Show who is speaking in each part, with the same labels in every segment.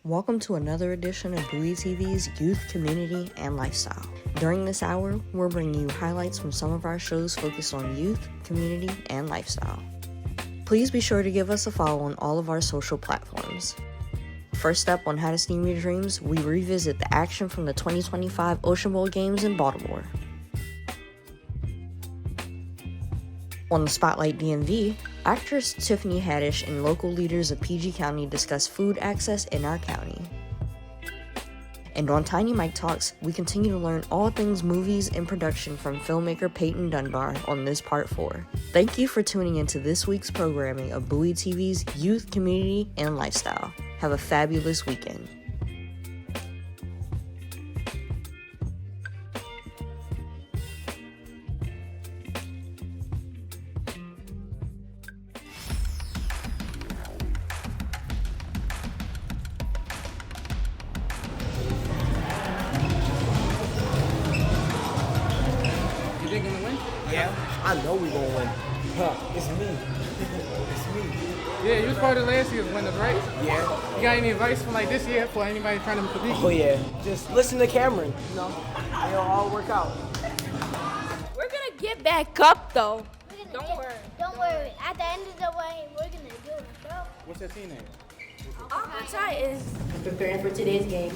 Speaker 1: Welcome to another edition of Bowie TV's Youth, Community, and Lifestyle. During this hour, we're bringing you highlights from some of our shows focused on youth, community, and lifestyle. Please be sure to give us a follow on all of our social platforms. First up on How to Steam Your Dreams, we revisit the action from the 2025 Ocean Bowl games in Baltimore. On the Spotlight DMV, actress Tiffany Haddish and local leaders of PG County discuss food access in our county. And on Tiny Mike Talks, we continue to learn all things movies and production from filmmaker Payton Dunbar on this part 4. Thank you for tuning into this week's programming of Bowie TV's Youth, Community, and Lifestyle. Have a fabulous weekend.
Speaker 2: I know we're going to win. It's me. It's me.
Speaker 3: Yeah, you was part of last year's winners, right?
Speaker 2: Yeah.
Speaker 3: You got any advice for like this year for anybody trying to compete?
Speaker 2: Oh, yeah. Just listen to Cameron, you know. It'll all work out.
Speaker 4: We're going to get back up, though. Don't worry.
Speaker 5: Don't worry. At the end of the way, we're going to do it, bro.
Speaker 3: What's your team name?
Speaker 4: Our website is
Speaker 6: preparing for today's game.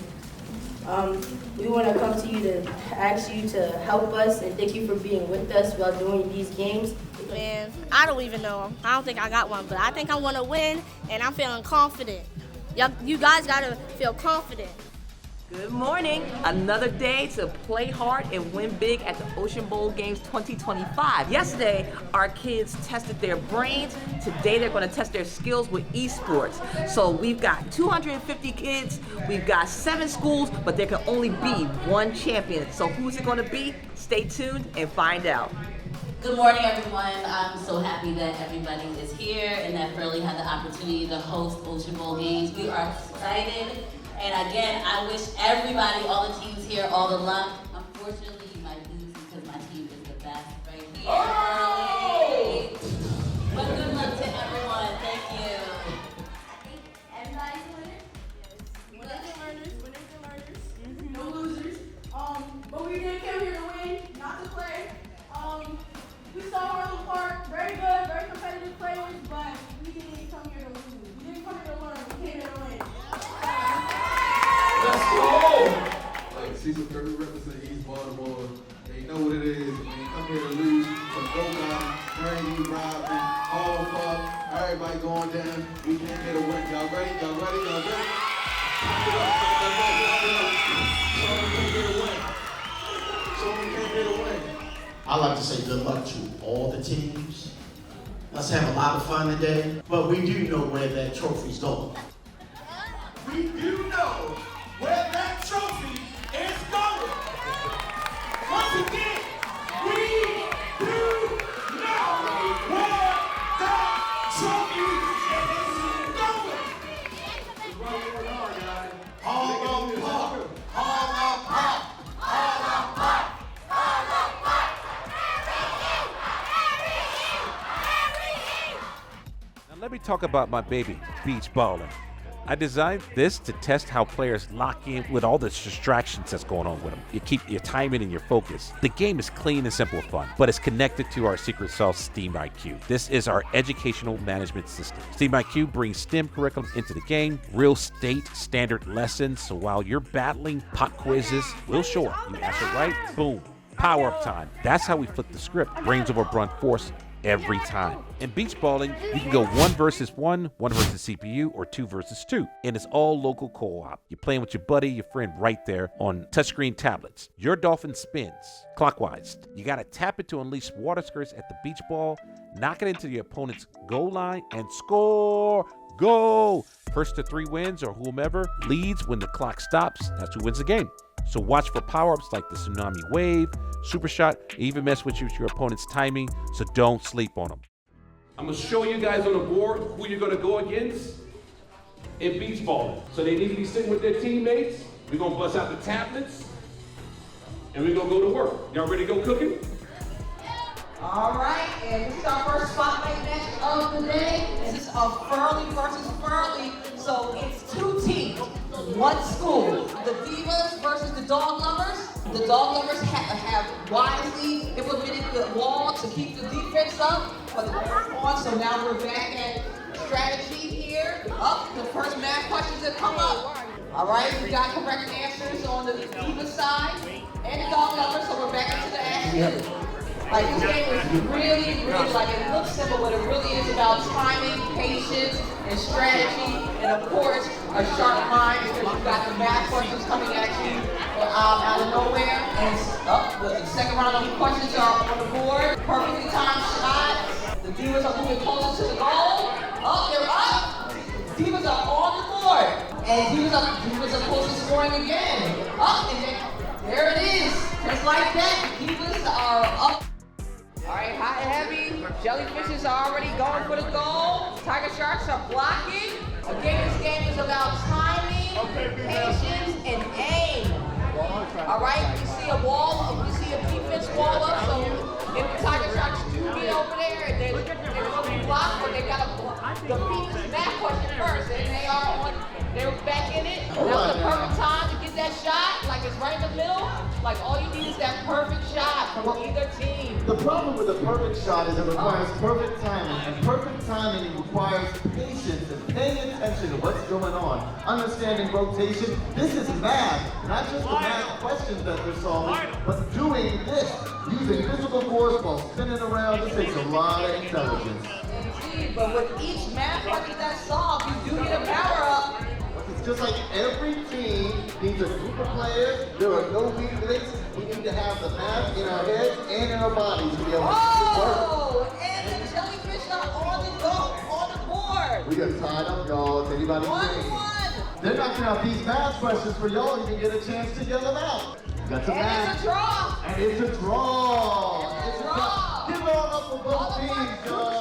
Speaker 6: We want to come to you to ask you to help us and thank you for being with us while doing these games.
Speaker 4: Man, I don't even know. I don't think I got one, but I think I want to win, and I'm feeling confident. You guys got to feel confident.
Speaker 7: Good morning. Another day to play hard and win big at the Ocean Bowl Games 2025. Yesterday, our kids tested their brains. Today, they're going to test their skills with esports. So we've got 250 kids. We've got 7 schools, but there can only be one champion. So who's it going to be? Stay tuned and find out.
Speaker 8: Good morning, everyone. I'm so happy that everybody is here and that Burley had the opportunity to host Ocean Bowl Games. We are excited. And again, I wish everybody, all the teams here, all the luck. Unfortunately, you might lose because my team is the best right here. Oh! But good luck to everyone. Thank you. Everybody's winners?
Speaker 9: Winners and learners. No losers. But we did come here to win, not to play. We saw our little part. Very good, very competitive players, but we didn't come here to lose. We didn't come here to learn. We came here to win.
Speaker 10: Let's go! Like Cecil Kirby represent East Baltimore. They know what it is. They come here to lose. So go down, Randy, Robin, all fuck, everybody going down. We came here to win. Y'all ready? Y'all ready? Y'all ready? Someone came here to win. Someone came here to win.
Speaker 11: I'd like to say good luck to all the teams. Let's have a lot of fun today. But we do know where that trophy's going.
Speaker 10: We do know where that trophy is going. Once again, we do know where that trophy is going. It's right on, guys. All up pop, all up pop, all up pop, all up pop.
Speaker 12: Now let me talk about my baby, beach balling. I designed this to test how players lock in with all the distractions that's going on with them. You keep your timing and your focus. The game is clean and simple fun, but it's connected to our secret sauce, STEAM IQ. This is our educational management system. STEAM IQ brings STEM curriculum into the game, real state standard lessons, so while you're battling pop quizzes, we'll show up. You answer right, boom, power up time. That's how we flip the script, brains over blunt force, every time. In beach balling, you can go 1 versus 1, 1 versus CPU, or 2 versus 2. And it's all local co-op. You're playing with your buddy, your friend right there on touchscreen tablets. Your dolphin spins clockwise. You gotta tap it to unleash water skirts at the beach ball, knock it into the opponent's goal line, and score! Go! First to 3 wins, or whomever leads when the clock stops. That's who wins the game. So watch for power-ups like the tsunami wave, super shot, even mess with your opponent's timing, so don't sleep on them.
Speaker 13: I'm gonna show you guys on the board who you're gonna go against in beach ball. So they need to be sitting with their teammates. We're gonna bust out the tablets, and we're gonna go to work. Y'all ready to go cooking?
Speaker 7: All right, and this is our first spotlight match of the day. This is a Furley versus Furley, so it's 2 teams. one school. The Divas versus the Dog Lovers. The Dog Lovers have wisely implemented the wall to keep the defense up, but the ball's on, so now we're back at strategy here. Up, the first math questions have come up. All right, we got correct answers on the Diva side and the Dog Lovers, so we're back into the action. Like, this game is really, like, it looks simple, but it really is about timing, patience, and strategy, and of course, a sharp mind, because you've got the math questions coming at you out of nowhere. And the second round of questions are on the board. Perfectly timed shot. The Divas are moving closer to the goal. They're up. Divas are on the board. And Divas are close to scoring again. And then, there it is. Just like that, Divas are up. All right, hot and heavy. Jellyfishes are already going for the goal. Tiger Sharks are blocking. Again, this game is about timing, patience, and aim. All right, we see a defense wall up, so if the Tiger Sharks do get over there, they're going to be blocked, but they got to defeat this math question first, and they're back in it. Now's the perfect time to get that shot, like it's right in the middle. Like, all you need is that perfect shot from either team.
Speaker 14: The problem with a perfect shot is it requires perfect timing, and perfect timing requires patience and paying attention to what's going on, understanding rotation. This is math, not just the math questions that they're solving, but doing this, using physical force while spinning around. This takes a lot of intelligence.
Speaker 7: Indeed, but with each math question that's solved, you do get a power-up.
Speaker 14: It's just like every team needs a group of players. There are no weak links. We need to have the math in our heads and in our bodies to be able to work.
Speaker 7: And the jellyfish are on the board.
Speaker 14: We got tied up, y'all. Is anybody seeing? They're knocking out these math questions for y'all. You can get a chance to get them out. Got some math.
Speaker 7: It's a draw.
Speaker 14: And it's a draw. It's a draw. Give it all up for both teams, y'all.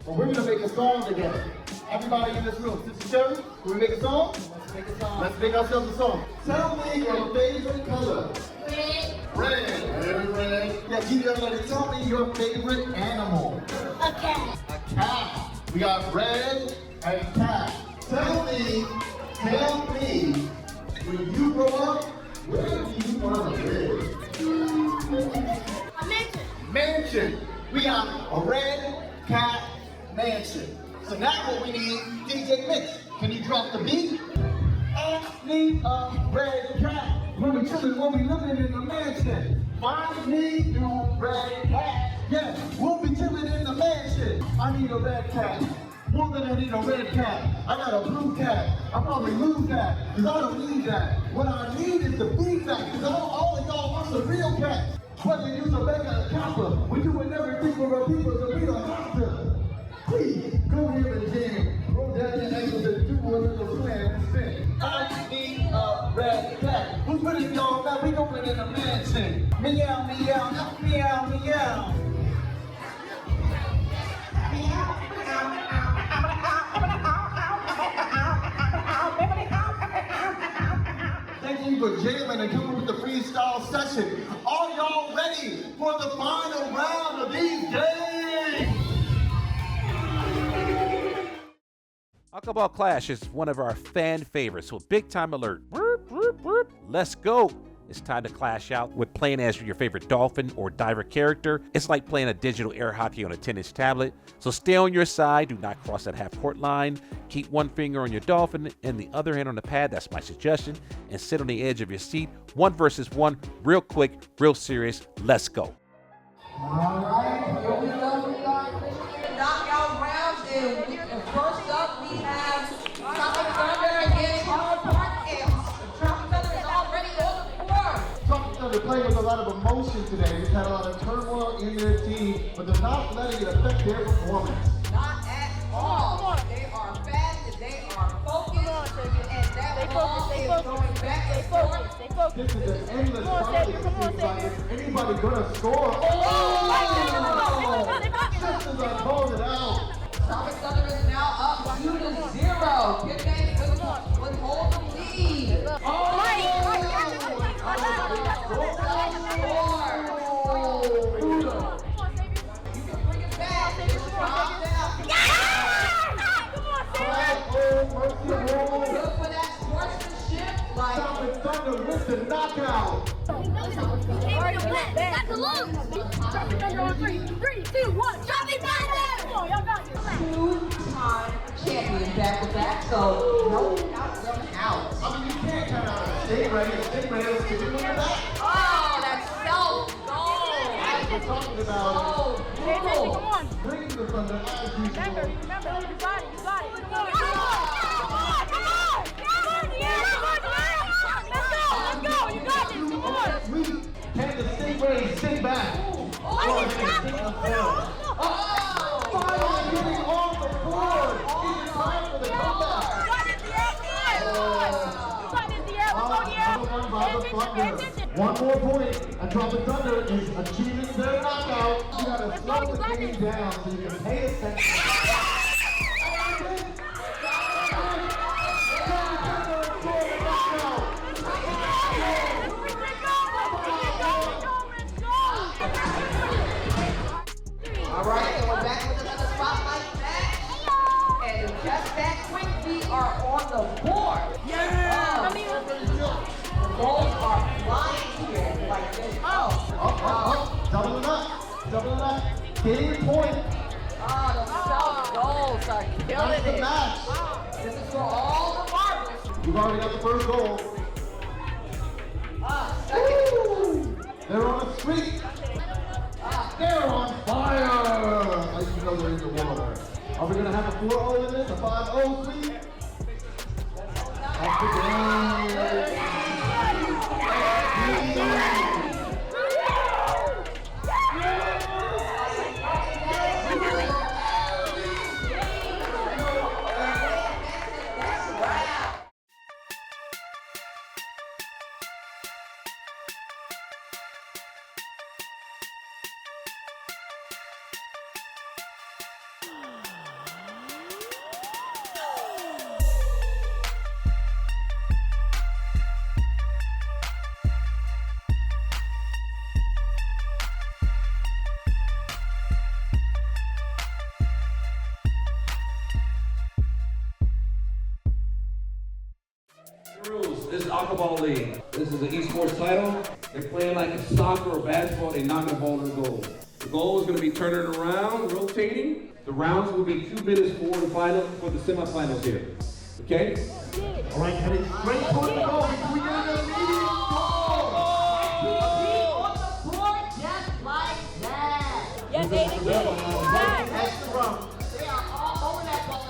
Speaker 14: Well, we're gonna make a song together. Everybody in this room, Sister Sherry, can we make a song? Let's make a song. Let's make ourselves a song. Tell me your favorite color.
Speaker 5: Red.
Speaker 14: Red. Very red. Yeah, keep everybody. Tell me your favorite animal.
Speaker 5: A cat.
Speaker 14: A cat. We got red and cat. Tell me, when you grow up, where do you want to live?
Speaker 5: A mansion.
Speaker 14: Mansion. We got a red cat mansion. So now what we need, DJ Mix. Can you drop the beat? I need a red cat. When we chillin', when we living in the mansion. Find me a red cat. Yeah, we'll be chillin' in the mansion. I need a red cat. More than I need a red cat. I got a blue cat. I'll probably lose that, because I don't need that. What I need is the feedback, because all of y'all want the real cat. Whether you use a mega or a kappa, we're doing everything for our people, so we don't have to. Please, go here and jam. Roll down your ankles and do a little plan and spin. I need a red cat. Who's with it, y'all? Now we going in the mansion. Meow, meow, meow, meow. Thank you for jamming and coming with the freestyle session. Are y'all ready for the final round of these games?
Speaker 12: Alcohol Clash is one of our fan favorites, so big time alert. Let's go. It's time to clash out with playing as your favorite dolphin or diver character. It's like playing a digital air hockey on a 10-inch tablet. So stay on your side, do not cross that half-court line. Keep one finger on your dolphin and the other hand on the pad, that's my suggestion, and sit on the edge of your seat. 1 versus 1, real quick, real serious. Let's go.
Speaker 14: All right, here we go.
Speaker 7: Knockout rounds, and first up we have Tropic Thunder against Hard Park, and Tropic Thunder is already on the board.
Speaker 14: Tropic Thunder playing with a lot of emotion today. They've had a lot of turmoil in their team, but they're not letting it affect their performance.
Speaker 7: Not at all. They are fast and they are focused, and that ball is going back and forth.
Speaker 14: This is an endless fight. It seems like is anybody gonna score? Sisters are calling it out.
Speaker 7: Tropic Thunder is now up 2-0. Get back, let's hold the lead. You can bring it back. Just calm down.
Speaker 14: Oh, mercy. to knock out.
Speaker 5: Got the look. Drop it thunder on 3, 2, 1. Drop it thunder. Come on, y'all got this.
Speaker 7: Two-time champion back-to-back, so no count them out.
Speaker 14: I mean, you can't count out a Stingray. Stingray is kicking with the back.
Speaker 7: Oh, that's self-goal.
Speaker 14: We're talking about
Speaker 5: Come on.
Speaker 14: bringing the thunder as you
Speaker 5: Remember, you got it, you got it. Come on, come on. Come on, yeah, let's go, you got this, come on.
Speaker 14: Can the Stingray sit back? Finally getting off the board. Is it time for the comeback? One more point, and Drop the Thunder is achieving their knockout. You gotta slow the game down so you can pay attention.
Speaker 7: All right, so we're back with another spotlight match. And just that quick, we are on the board. Yeah! The balls are flying here like this.
Speaker 14: Double it up. Getting a point.
Speaker 7: The self-goals are killing
Speaker 14: That's the
Speaker 7: it.
Speaker 14: match.
Speaker 7: This is for all the marbles.
Speaker 14: You've already got the first goal. They're on a streak. They're on fire. As you know, they're in the water. Are we going to have a 4-0 in this? A 5-0 streak? That's the game.
Speaker 13: This is Aquaball League. This is an esports title. They're playing like it's soccer or basketball. They're knocking the ball in the goal. The goal is going to be turning it around, rotating. The rounds will be 2 minutes for the semifinals here. Okay?
Speaker 14: All right, heading straight toward the goal. We get an immediate goal.
Speaker 7: On the board just like that.
Speaker 5: Yes, Aiden, get it.
Speaker 14: Extra.
Speaker 7: They are all over that ball.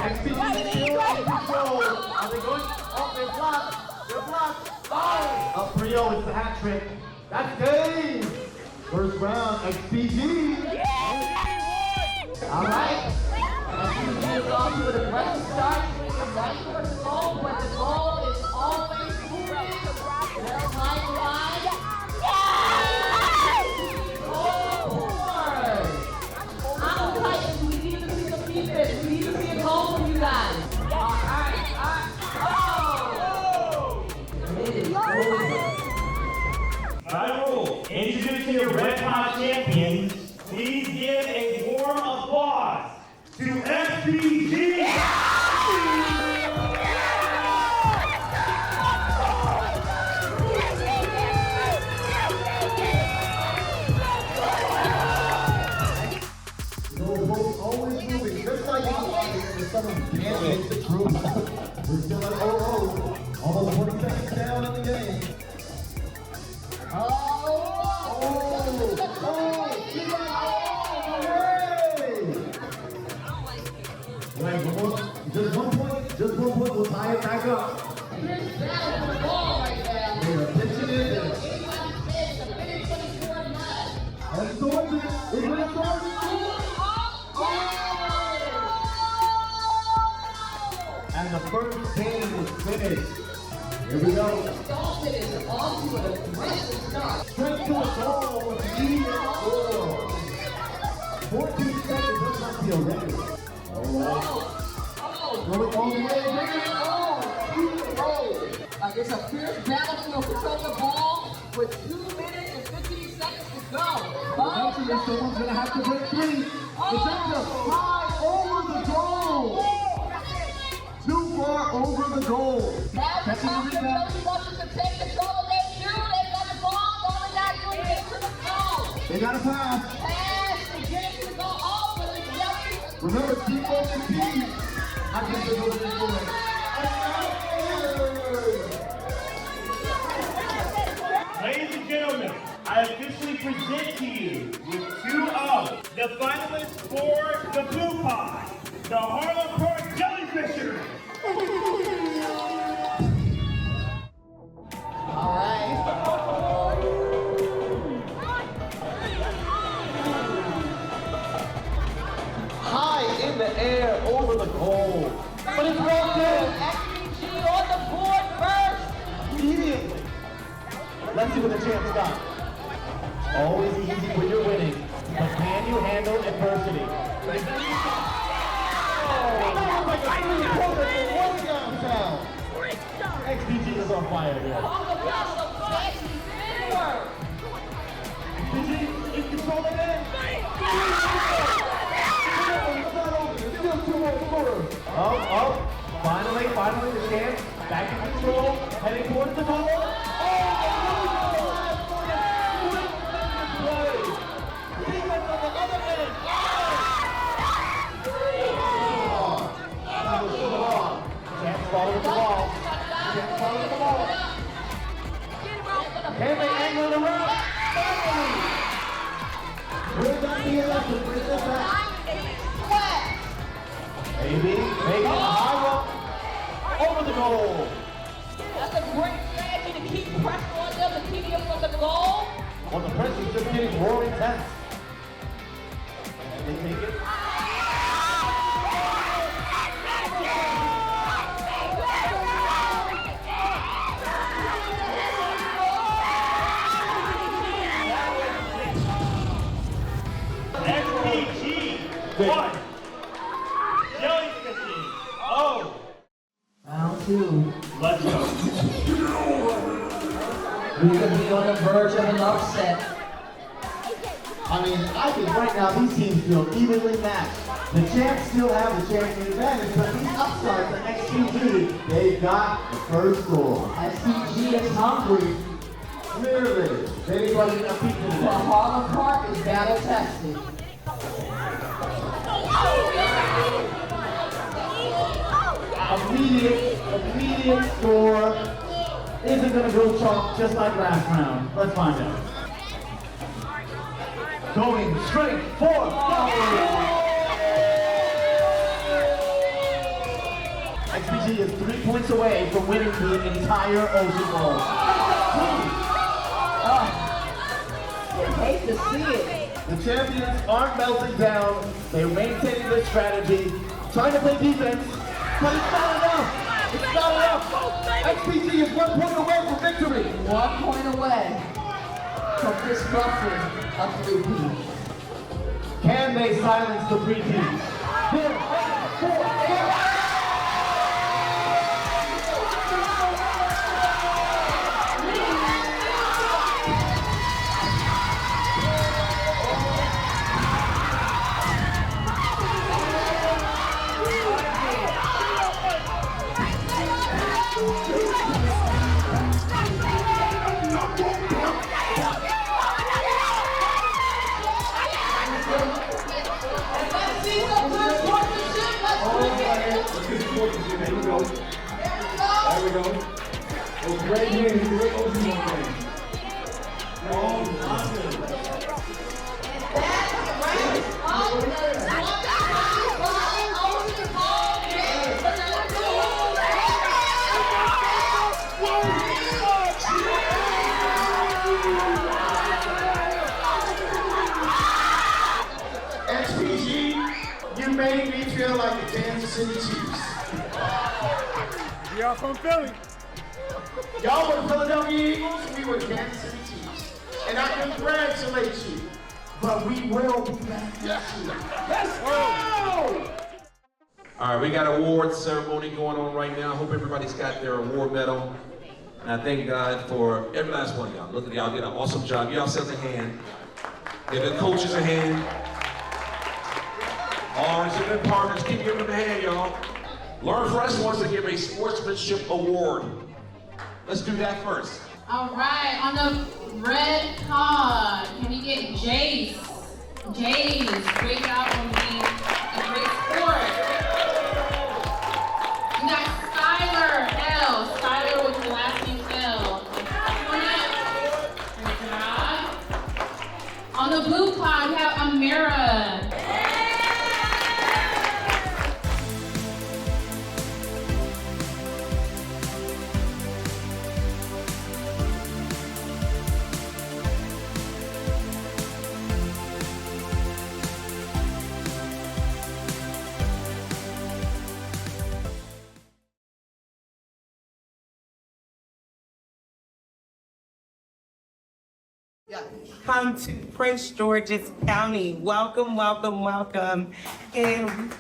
Speaker 14: XPG still in control. Are they going? Oh, they're blocked. They're blocked. Oh! Up 3-0, it's the hat trick. That's game. First round, XPG. All right.
Speaker 7: XPG is off to an aggressive start. Right towards the goal, but the goal is always moving. They're line wide. We need to see some defense. We need to see a goal from you guys. All right.
Speaker 15: Final introducing your Red Hot champions. Please give a warm applause to FPG.
Speaker 14: Always moving, just like someone can't make the group. We're still at 0-0. Almost 40 seconds down in the game. Just one point will tie it back up. They're pitching it. And Thornton is going to start. And the first game is finished. Here we go.
Speaker 7: Dalton is off to an aggressive start.
Speaker 14: Straight to a goal with immediate score. 14 seconds, that might be a record. All right. Going all the way, bringing it on.
Speaker 7: It's a fierce battle to control the ball with 2 minutes and 15 seconds to go.
Speaker 14: Eventually, someone's going to have to break free. It's up to 5 over the goal. goal.
Speaker 5: Now
Speaker 14: Catching the
Speaker 5: the
Speaker 14: rebound.
Speaker 5: Buckets to take control of their shoe. They got the ball. All they got to do is get to the goal.
Speaker 14: They got a pass.
Speaker 5: Pass and get it to go over the jelly.
Speaker 14: Remember, defense and team. I think they're going to be good.
Speaker 15: Ladies and gentlemen, I officially present to you with 2 of the finalists for the Blue Pie, the Harlem Park Jellyfishers.
Speaker 5: All right.
Speaker 14: High in the air over the goal. But it's well good.
Speaker 5: XPG on the board first.
Speaker 14: Immediately. Let's see what the champs got. Always easy when you're winning, but can you handle adversity? XPG is on fire here. XPG is controlling it. Still 2 more scorers. Oh, finally the champs back in control, heading towards the goal. Follow the ball. Follow the ball. Can they angle it around? Will that be enough to bring this back? Maybe a high roll over the goal.
Speaker 5: That's a great strategy to keep pressure on them and keep them from the goal.
Speaker 14: Well, the pressure's just getting more intense. And they take it.
Speaker 15: SPG 1, Jellyfishing 0.
Speaker 16: Round 2.
Speaker 15: Let's go.
Speaker 16: We could be on the verge of an upset.
Speaker 14: I mean, I think right now these teams feel evenly matched. The champs still have the champion advantage, but these upstarts, the XPG, they got the first goal.
Speaker 16: SPG is hungry.
Speaker 14: Clearly, they wasn't a people.
Speaker 16: The Harlem Park is battle tested.
Speaker 14: Immediate score. Is it going to go chalk just like last round? Let's find out. Going straight for Bowie. XPG is 3 points away from winning the entire Ocean Bowl.
Speaker 16: I hate to see it.
Speaker 14: The champions aren't melting down. They're maintaining their strategy, trying to play defense, but it's not enough. It's not enough. XPG is 1 point away from victory.
Speaker 16: 1 point away from disrupting a 3-peat.
Speaker 14: Can they silence the 3-peat? They're 4.
Speaker 13: There we go. There we go. Those great wins, great Ocean Bowl games.
Speaker 14: XPG, you made me feel like the Kansas City Chiefs.
Speaker 3: Y'all from Philly.
Speaker 14: Y'all were the Philadelphia Eagles, we were the Kansas City Chiefs. And I congratulate you, but we will be back next year. Let's go!
Speaker 13: All right, we got an award ceremony going on right now. I hope everybody's got their award medal. And I thank God for every last one of y'all. Look at y'all, did an awesome job. Give yourselves a hand. Give the coaches a hand. All our good partners, keep giving them a hand, y'all. Lauren Fresh wants to give a sportsmanship award. Let's do that first.
Speaker 17: All right, on the red card, can we get Jace? Jace, great job on being a great sport. We got Skylar L. Skylar with the last name L. Great job. On the blue card, we have Amira.
Speaker 18: Come to Prince George's County. Welcome, welcome, welcome. And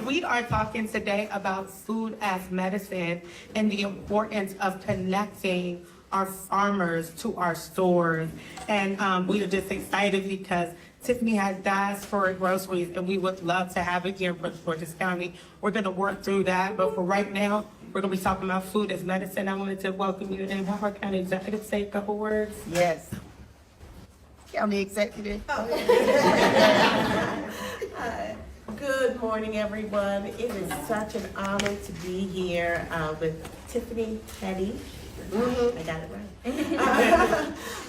Speaker 18: we are talking today about food as medicine and the importance of connecting our farmers to our stores. And we are just excited because Tiffany has diaspora groceries and we would love to have it here in Prince George's County. We're gonna work through that, but for right now, we're gonna be talking about food as medicine. I wanted to welcome you and have our county executive say a couple words.
Speaker 19: Yes. County executive. Good morning, everyone. It is such an honor to be here with Tiffany Haddish. I got it right.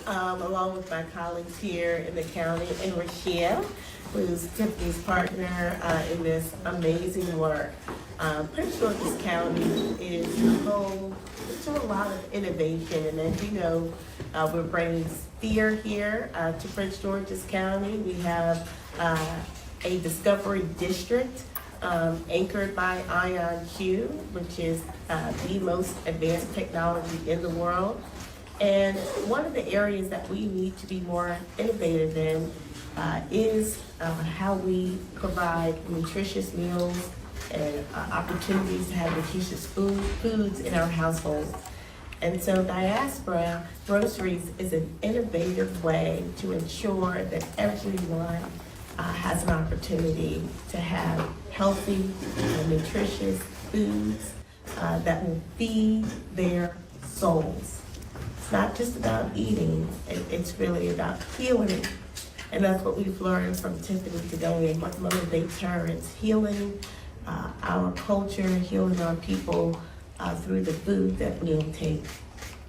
Speaker 19: Along with my colleagues here in the county, and Rochelle, who's Tiffany's partner in this amazing work. Prince George's County is home to a lot of innovation, and as you know, we're bringing Sphere here to Prince George's County. We have a discovery district anchored by IonQ, which is the most advanced technology in the world. And one of the areas that we need to be more innovative in is how we provide nutritious meals and opportunities to have nutritious foods in our households. And so Diaspora Groceries is an innovative way to ensure that everyone has an opportunity to have healthy, nutritious foods that will feed their souls. It's not just about eating, it's really about healing. And that's what we've learned from Tiffany today, and what motivates her is healing our culture, healing our people through the food that we'll take.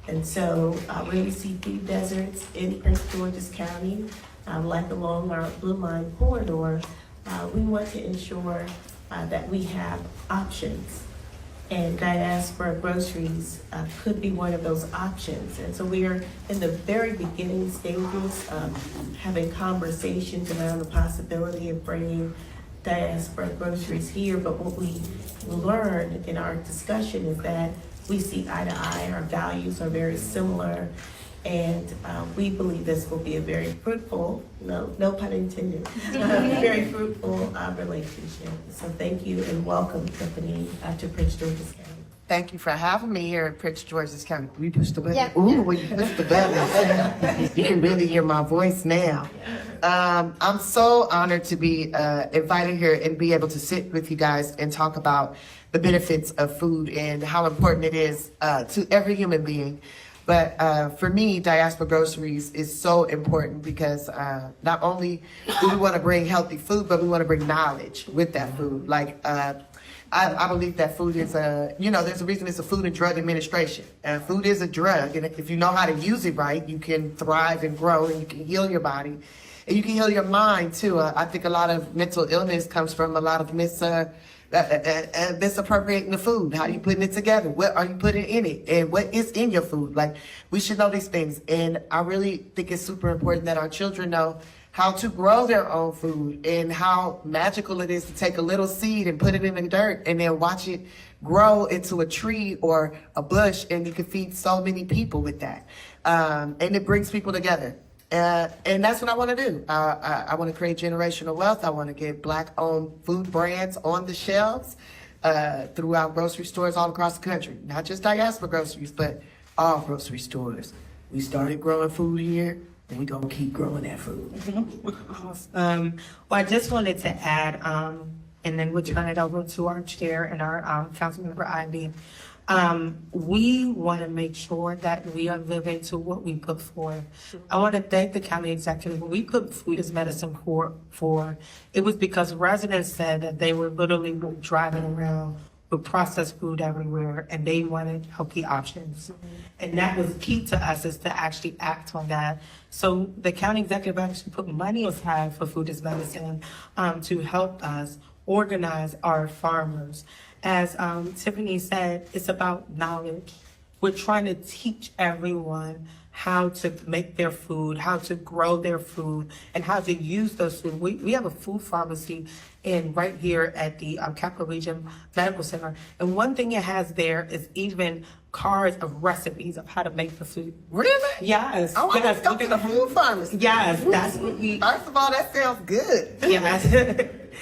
Speaker 19: And so when we see food deserts in Prince George's County, like along our Blue Line corridor, we want to ensure that we have options. And Diaspora Groceries could be one of those options. And so we are in the very beginning stages of having conversations around the possibility of bringing Diaspora Groceries here. But what we learned in our discussion is that we see eye to eye, our values are very similar, and we believe this will be a very fruitful, no pun intended, very fruitful relationship. So thank you and welcome, Tiffany, to Prince George's County. Thank you for having me here in Prince George's County. We push the button. Yeah. Ooh, when you push the button, you can really hear my voice now. I'm so honored to be invited here and be able to sit with you guys and talk about the benefits of food and how important it is to every human being. But for me, Diaspora Groceries is so important because not only do we want to bring healthy food, but we want to bring knowledge with that food. Like, I believe that food is there's a reason it's a Food and Drug Administration. Food is a drug, and if you know how to use it right, you can thrive and grow, and you can heal your body, and you can heal your mind too. I think a lot of mental illness comes from a lot of misappropriating the food. How are you putting it together? What are you putting in it? And what is in your food? Like, we should know these things. And I really think it's super important that our children know how to grow their own food and how magical it is to take a little seed and put it in the dirt and then watch it grow into a tree or a bush, and you can feed so many people with that. And it brings people together. And that's what I want to do. I want to create generational wealth. I want to get Black-owned food brands on the shelves throughout grocery stores all across the country. Not just Diaspora Groceries, but all grocery stores. We started growing food here and we're gonna keep growing that food.
Speaker 18: Well, I just wanted to add, and then we'll turn it over to our chair and our council member Ivy. We want to make sure that we are living to what we put forth. I want to thank the county executive. When we put food as medicine for it was because residents said that they were literally driving around with processed food everywhere, and they wanted healthy options. And that was key to us, is to actually act on that. So the county executive actually put money aside for food as medicine to help us organize our farmers. As Tiffany said, it's about knowledge. We're trying to teach everyone how to make their food, how to grow their food, and how to use those food. We have a food pharmacy right here at the Capital Region Medical Center. And one thing it has there is even cards of recipes of how to make the food.
Speaker 19: Really?
Speaker 18: Yes.
Speaker 19: I want to go to the food pharmacy.
Speaker 18: Yes, that's what we...
Speaker 19: First of all, that sounds good.
Speaker 18: Yes.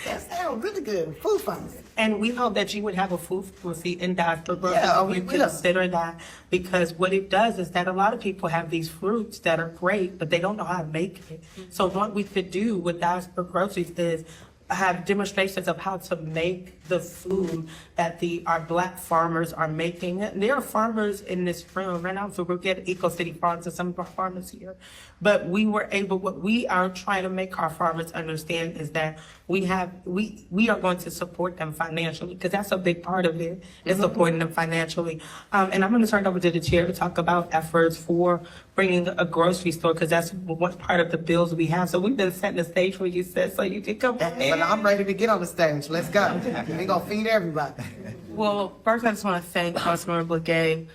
Speaker 19: That sounds really good. Food pharmacy.
Speaker 18: And we hope that you would have a food pharmacy in Diaspora.
Speaker 19: Yeah, we
Speaker 18: you
Speaker 19: will.
Speaker 18: consider that, because what it does is that a lot of people have these fruits that are great, but they don't know how to make it. So what we could do with Diaspora Groceries is have demonstrations of how to make the food that our Black farmers are making. There are farmers in this room right now, so we'll get Eco City Farms and some of our farmers here. But what we are trying to make our farmers understand is that we are going to support them financially, because that's a big part of it, is supporting them financially. And I'm going to turn it over to the chair to talk about efforts for bringing a grocery store, because that's one part of the bills we have. So we've been setting the stage for you, sis, so you can come on in.
Speaker 19: But I'm ready to get on the stage. Let's go. We're going to feed everybody.
Speaker 18: Well, first I just want to thank Councilmember Legay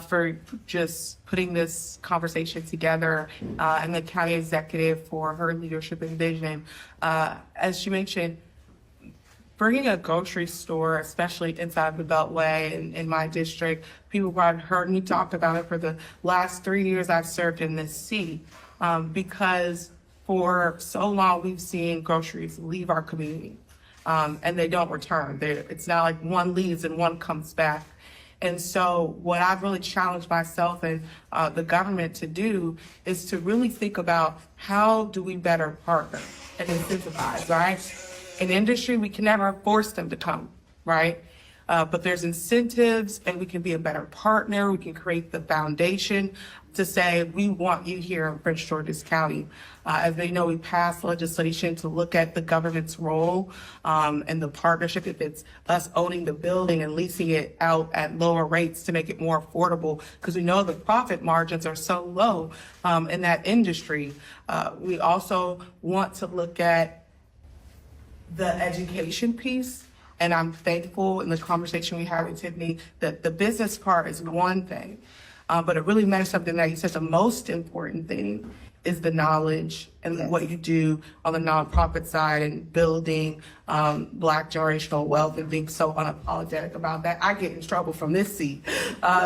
Speaker 18: for just putting this conversation together, and the county executive for her leadership and vision. As she mentioned, bringing a grocery store, especially inside the Beltway in my district, people have heard me talk about it for the last 3 years I've served in this seat, because for so long we've seen groceries leave our community, and they don't return. It's not like one leaves and one comes back. And so what I've really challenged myself and the government to do is to really think about how do we better partner and incentivize, right? In industry, we can never force them to come, right? But there's incentives, and we can be a better partner. We can create the foundation to say, we want you here in Prince George's County. As they know, we passed legislation to look at the government's role and the partnership, if it's us owning the building and leasing it out at lower rates to make it more affordable, because we know the profit margins are so low in that industry. We also want to look at the education piece. And I'm thankful in the conversation we had with Tiffany that the business part is one thing, but it really matters something that you said the most important thing is the knowledge and what you do on the nonprofit side and building Black generational wealth and being so unapologetic about that. I get in trouble from this seat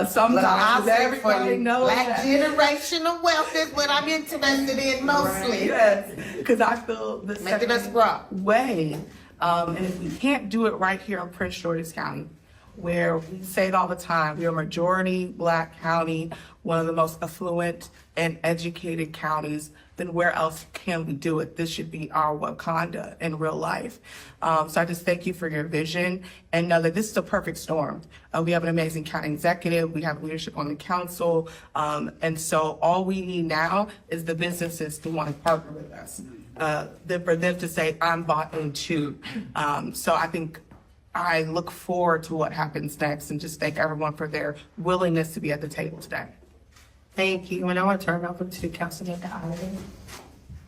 Speaker 18: sometimes. Everybody knows
Speaker 19: Black
Speaker 18: that.
Speaker 19: generational wealth is what I'm interested in mostly.
Speaker 18: Right, yes, because I feel the
Speaker 19: making us grow.
Speaker 18: Way. And if we can't do it right here in Prince George's County, where we say it all the time, we're a majority Black county, one of the most affluent and educated counties, then where else can we do it? This should be our Wakanda in real life. So I just thank you for your vision and know that this is a perfect storm. We have an amazing county executive, we have leadership on the council, and so all we need now is the businesses to want to partner with us. For them to say, I'm bought in too. So I think I look forward to what happens next, and just thank everyone for their willingness to be at the table today. Thank you. And I want to turn it over to Councilmember Ivy.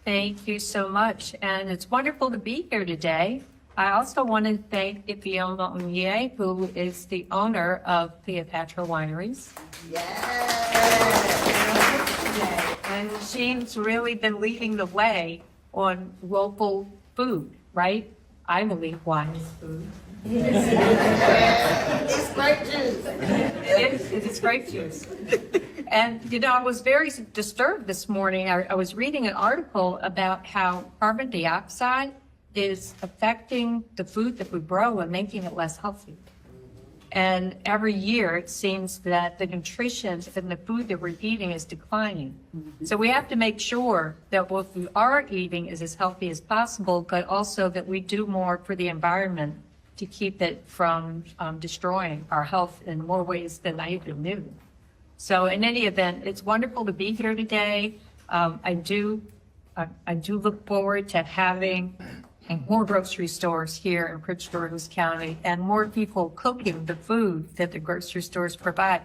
Speaker 20: Thank you so much. And it's wonderful to be here today. I also want to thank Fiona Onye, who is the owner of Cleopatra Wineries. And she's really been leading the way on local food, right? I believe wine is food.
Speaker 19: It's grape juice.
Speaker 20: It's grape juice. And, you know, I was very disturbed this morning. I was reading an article about how carbon dioxide is affecting the food that we grow and making it less healthy. And every year, it seems that the nutrition in the food that we're eating is declining. So we have to make sure that what we are eating is as healthy as possible, but also that we do more for the environment to keep it from destroying our health in more ways than I even knew. So in any event, it's wonderful to be here today. I do look forward to having more grocery stores here in Prince George's County and more people cooking the food that the grocery stores provide.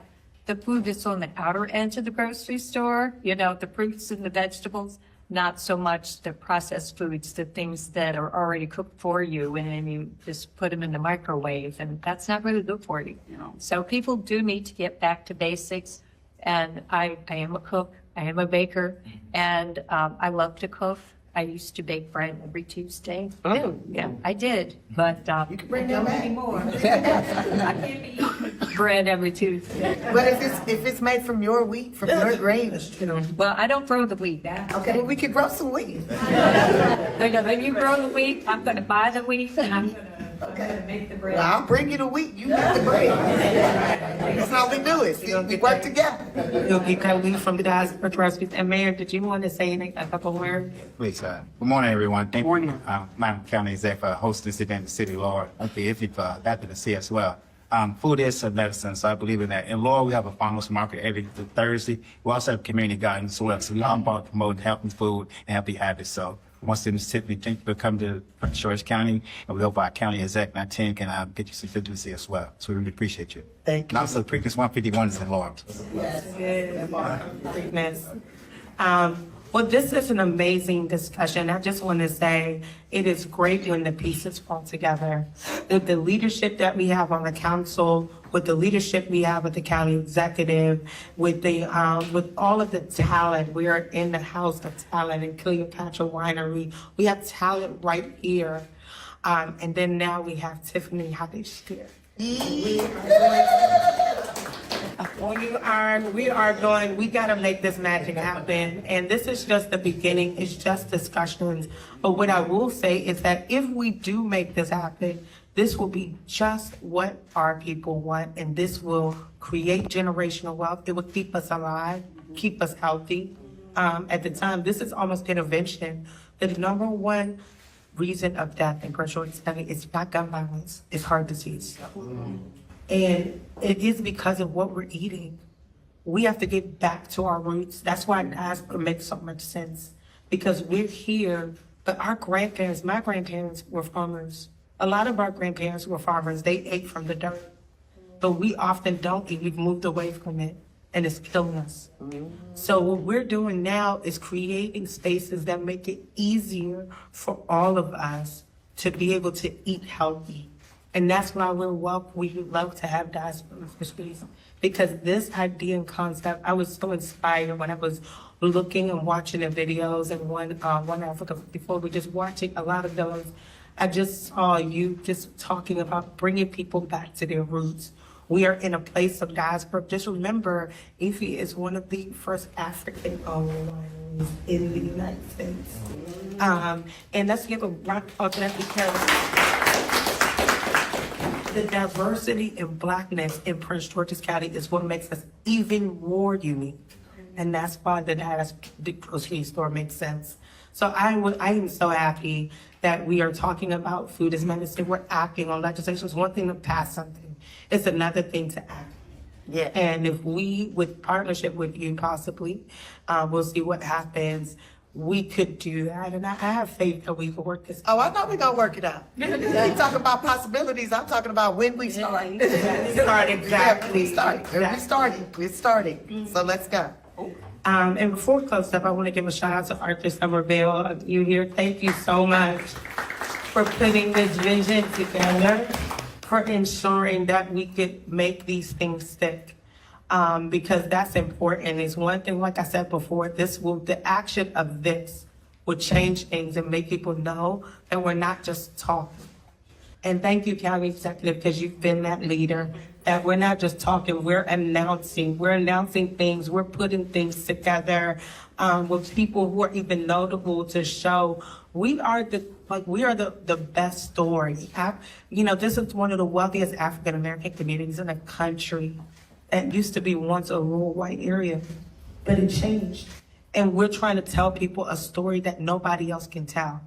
Speaker 20: The food that's on the outer edge of the grocery store, you know, the fruits and the vegetables, not so much the processed foods, the things that are already cooked for you and then you just put them in the microwave, and that's not really good for you. So people do need to get back to basics, and I am a cook, I am a baker, and I love to cook. I used to bake bread every Tuesday. Oh, yeah, I did, but you can bring that back anymore. I can't be eating bread every Tuesday.
Speaker 19: But if it's made from your wheat, from your grains, you know.
Speaker 20: Well, I don't grow the wheat.
Speaker 19: Okay, well, we could grow some wheat.
Speaker 20: When you grow the wheat, I'm going to buy the wheat and I'm going to make the bread.
Speaker 19: Well, I'll bring you the wheat, you make the bread. That's how we do it. We work together.
Speaker 18: You'll get that wheat from the diaspora recipes. And Mayor, did you want to say anything, a couple words?
Speaker 21: Please, good morning, everyone. Thank you, Madam County Exec, for hosting this event in the city, Lord. Thank you for that to see as well. Food is a medicine, so I believe in that. In Laurel, we have a farmers market every Thursday. We also have community gardens as well. So we're all about promoting healthy food and healthy habits. So once again, Ms. Tiffany, thank you for coming to Prince George County. And we hope our county exec, my team, can get you some food to see as well. So we really appreciate you.
Speaker 19: Thank you.
Speaker 21: And also, Preakness 151 is in Laurel.
Speaker 18: Yes. Well, this is an amazing discussion. I just want to say it is great when the pieces fall together. The leadership that we have on the council, with the leadership we have with the county executive, with all of the talent. We are in the house of talent in Cleopatra Winery. We have talent right here. And then now we have Tiffany Haddish here. We gotta make this magic happen. And this is just the beginning. It's just discussions. But what I will say is that if we do make this happen, this will be just what our people want. And this will create generational wealth. It will keep us alive, keep us healthy. At the time, this is almost intervention. The number one reason of death in Prince George's County is not gun violence, it's heart disease. And it is because of what we're eating. We have to get back to our roots. That's why diaspora makes so much sense. Because we're here, but our grandparents, my grandparents were farmers. A lot of our grandparents were farmers. They ate from the dirt. But we often don't eat. We've moved away from it, and it's killing us. So what we're doing now is creating spaces that make it easier for all of us to be able to eat healthy. And that's why we would love to have diaspora space, because this idea and concept, I was so inspired when I was looking and watching the videos and one Africa before, we just watching a lot of those. I just saw you just talking about bringing people back to their roots. We are in a place of diaspora. Just remember, Ify is one of the first African-owned wineries in the United States. And let's give a round of applause because the diversity and Blackness in Prince George's County is what makes us even more unique. And that's why the grocery store makes sense. So I am so happy that we are talking about food as medicine. We're acting on legislation. It's one thing to pass something. It's another thing to act. Yeah. And if we, with partnership with you possibly, we'll see what happens. We could do that, and I have faith that we can work this out.
Speaker 19: Oh, I know we're gonna work it out. You talking about possibilities, I'm talking about when we start.
Speaker 18: Exactly.
Speaker 19: We're starting. So let's go.
Speaker 18: And before we close up, I want to give a shout out to Arthur Somerville. You here? Thank you so much for putting this vision together, for ensuring that we could make these things stick. Because that's important. It's one thing, like I said before, the action of this will change things and make people know that we're not just talking. And thank you, County Executive, because you've been that leader, that we're not just talking, we're announcing things, we're putting things together with people who are even notable to show we are the best story. This is one of the wealthiest African American communities in the country. That used to be once a rural white area, but it changed. And we're trying to tell people a story that nobody else can tell.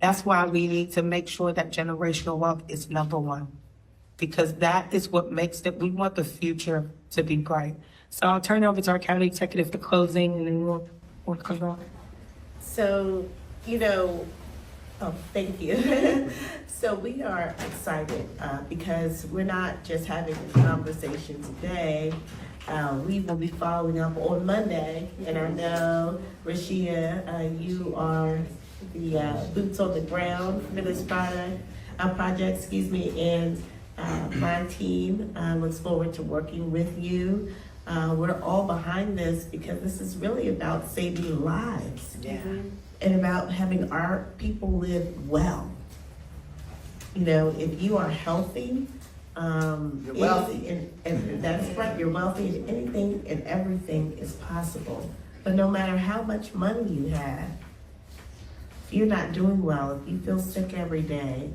Speaker 18: That's why we need to make sure that generational wealth is number one, because that is what makes it. We want the future to be bright. So I'll turn it over to our county executive for closing, and then we'll come on.
Speaker 19: So, thank you. So we are excited because we're not just having this conversation today. We will be following up on Monday, and I know, Rashia, you are the boots on the ground for this project, and my team looks forward to working with you. We're all behind this because this is really about saving lives and about having our people live well. If you are healthy, you're wealthy, and that's right, you're wealthy, and anything and everything is possible. But no matter how much money you have, if you're not doing well, if you feel sick every day,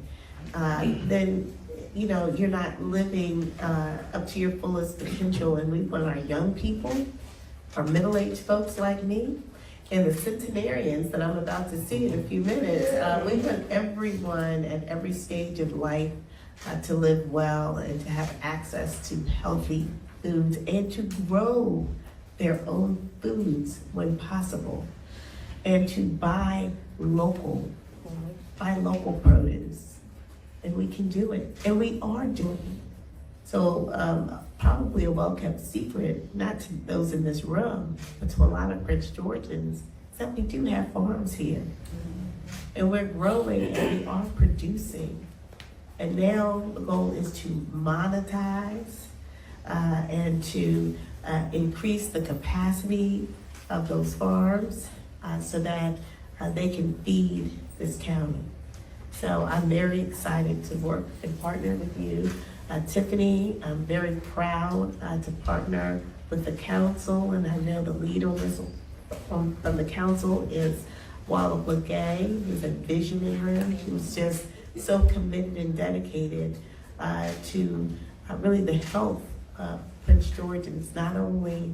Speaker 19: then you're not living up to your fullest potential. And we want our young people, our middle-aged folks like me, and the centenarians that I'm about to see in a few minutes, we want everyone at every stage of life to live well and to have access to healthy foods and to grow their own foods when possible, and to buy local produce. And we can do it, and we are doing it. So probably a well-kept secret, not to those in this room, but to a lot of Prince Georgians, is that we do have farms here. And we're growing and we are producing. And now the goal is to monetize and to increase the capacity of those farms so that they can feed this county. So I'm very excited to work and partner with you. Tiffany, I'm very proud to partner with the council, and I know the lead on this from the council is Walla Gay, who's a visionary, who's just so committed and dedicated to really the health of Prince Georgians, not only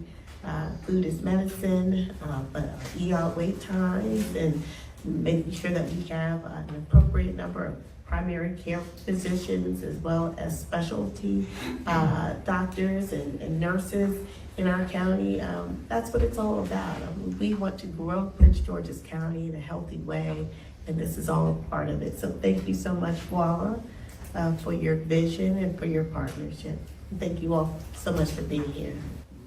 Speaker 19: food is medicine, but ER wait times, and making sure that we have an appropriate number of primary care physicians as well as specialty doctors and nurses in our county. That's what it's all about. We want to grow Prince George's County in a healthy way, and this is all a part of it. So thank you so much, Walla, for your vision and for your partnership. Thank you all so much for being here.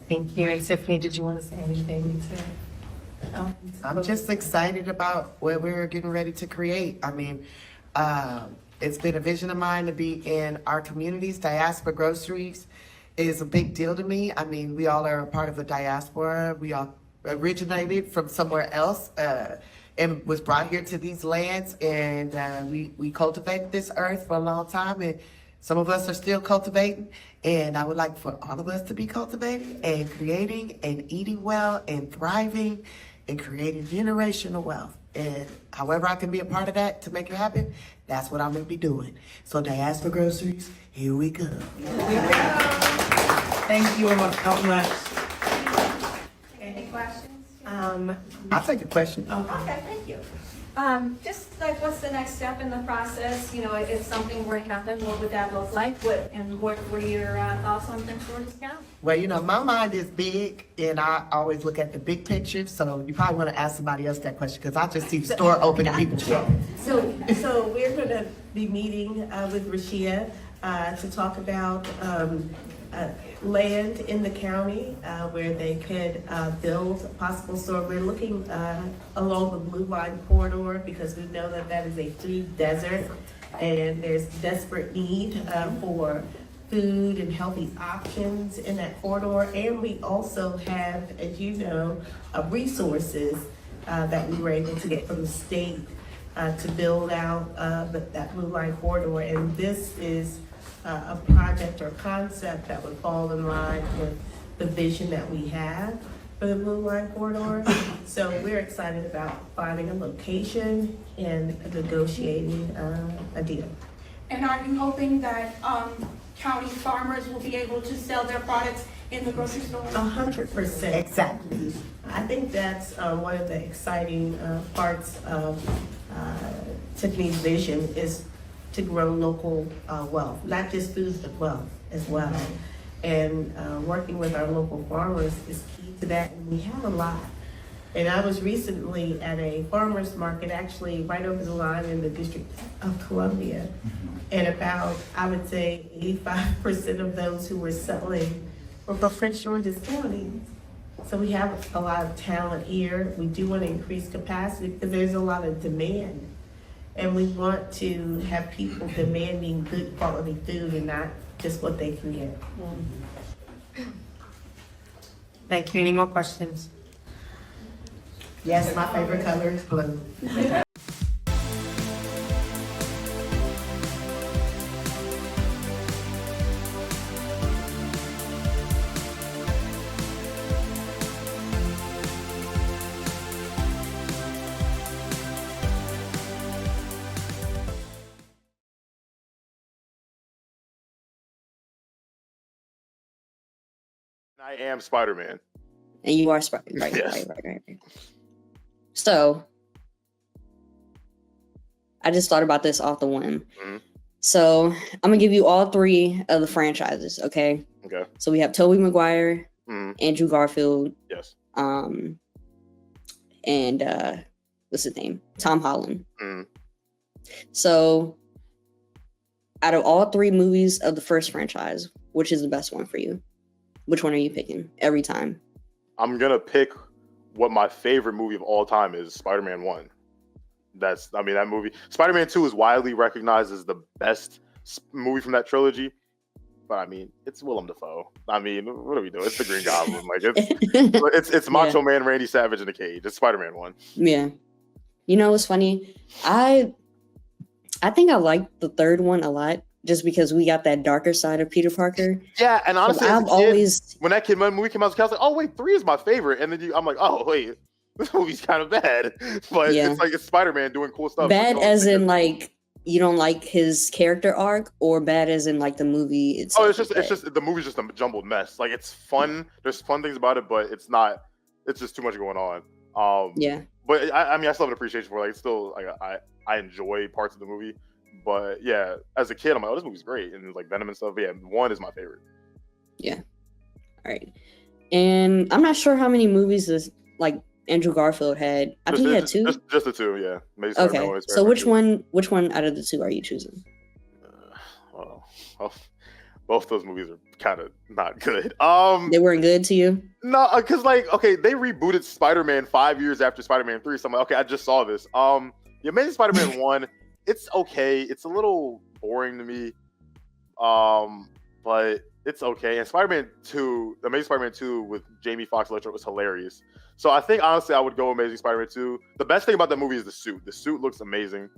Speaker 18: Thank you. And Tiffany, did you want to say anything?
Speaker 1: I'm just excited about what we're getting ready to create. I mean, it's been a vision of mine to be in our communities. Diaspora groceries is a big deal to me. I mean, we all are a part of the diaspora. We all originated from somewhere else and was brought here to these lands. And we cultivated this earth for a long time. And some of us are still cultivating. And I would like for all of us to be cultivating and creating and eating well and thriving and creating generational wealth. And however I can be a part of that to make it happen, that's what I'm going to be doing. So Diaspora Groceries, here we go.
Speaker 18: Thank you so much.
Speaker 22: Any questions?
Speaker 1: I'll take a question.
Speaker 22: Okay, thank you. Just like, what's the next step in the process? If something were to happen, what would that look like? What were your thoughts on Prince George's County?
Speaker 1: Well, my mind is big, and I always look at the big picture. So you probably want to ask somebody else that question, because I just see the store open and people show.
Speaker 19: So we're going to be meeting with Rashia to talk about land in the county where they could build a possible store. We're looking along the Blue Line corridor because we know that is a food desert, and there's desperate need for food and healthy options in that corridor. And we also have, as you know, resources that we were able to get from the state to build out that Blue Line corridor. And this is a project or concept that would fall in line with the vision that we have for the Blue Line corridor. So we're excited about finding a location and negotiating a deal.
Speaker 9: And are you hoping that county farmers will be able to sell their products in the grocery store?
Speaker 19: 100%, exactly. I think that's one of the exciting parts of Tiffany's vision is to grow local wealth, not just foods, but wealth as well. And working with our local farmers is key to that, and we have a lot. And I was recently at a farmer's market, actually right over the line in the District of Columbia. And about, I would say, 85% of those who were selling were from Prince George's County. So we have a lot of talent here. We do want to increase capacity because there's a lot of demand. And we want to have people demanding good quality food and not just what they can get.
Speaker 18: Thank you. Any more questions?
Speaker 19: Yes, my favorite color is blue.
Speaker 2: I am Spider-Man.
Speaker 6: And you are Spider-Man. Right,
Speaker 2: Yes.
Speaker 6: right. So, I just thought about this off the whim.
Speaker 2: Mm-hmm.
Speaker 6: So, I'm going to give you all three of the franchises, okay?
Speaker 2: Okay.
Speaker 6: So, we have Tobey Maguire,
Speaker 2: Mm-hmm.
Speaker 6: Andrew Garfield,
Speaker 2: Yes.
Speaker 6: and what's his name? Tom Holland.
Speaker 2: Mm-hmm.
Speaker 6: So, out of all three movies of the first franchise, which is the best one for you? Which one are you picking every time?
Speaker 2: I'm gonna pick what my favorite movie of all time is, Spider-Man 1. That movie. Spider-Man 2 is widely recognized as the best movie from that trilogy. But I mean, it's Willem Dafoe. I mean, what are we doing? It's the Green Goblin. Like it's Macho Man Randy Savage in a cage. It's Spider-Man 1.
Speaker 6: Yeah. You know what's funny? I think I like the third one a lot just because we got that darker side of Peter Parker.
Speaker 2: Yeah, and honestly,
Speaker 6: I've always
Speaker 2: when that movie came out, I was like, oh wait, 3 is my favorite, and then I'm like, oh wait, this movie's kind of bad. But
Speaker 6: Yeah.
Speaker 2: it's Spider-Man doing cool stuff.
Speaker 6: bad as in like you don't like his character arc, or bad as in like the movie itself.
Speaker 2: Oh, it's just the movie's just a jumbled mess. Like it's fun. There's fun things about it, but it's not. It's just too much going on.
Speaker 6: Yeah.
Speaker 2: But I mean, I still have an appreciation for it. Like it's still like I enjoy parts of the movie. But yeah, as a kid, I'm like, oh, this movie's great, and like Venom and stuff. But yeah, 1 is my favorite.
Speaker 6: Yeah. All right. And I'm not sure how many movies this like Andrew Garfield had. I think he had 2.
Speaker 2: Just the 2, yeah. Maybe Spider-Man
Speaker 6: Okay.
Speaker 2: one,
Speaker 6: So
Speaker 2: Spider-Man
Speaker 6: which one out of the 2 are you choosing?
Speaker 2: 2. Well, both those movies are kind of not good.
Speaker 6: They weren't good to you?
Speaker 2: No, because like, okay, they rebooted Spider-Man 5 years after Spider-Man 3. So I'm like, okay, I just saw this. The Amazing Spider-Man 1, it's okay. It's a little boring to me. But it's okay. And Spider-Man 2, The Amazing Spider-Man 2 with Jamie Foxx Electro was hilarious. So I think honestly I would go Amazing Spider-Man 2. The best thing about that movie is the suit. The suit looks amazing,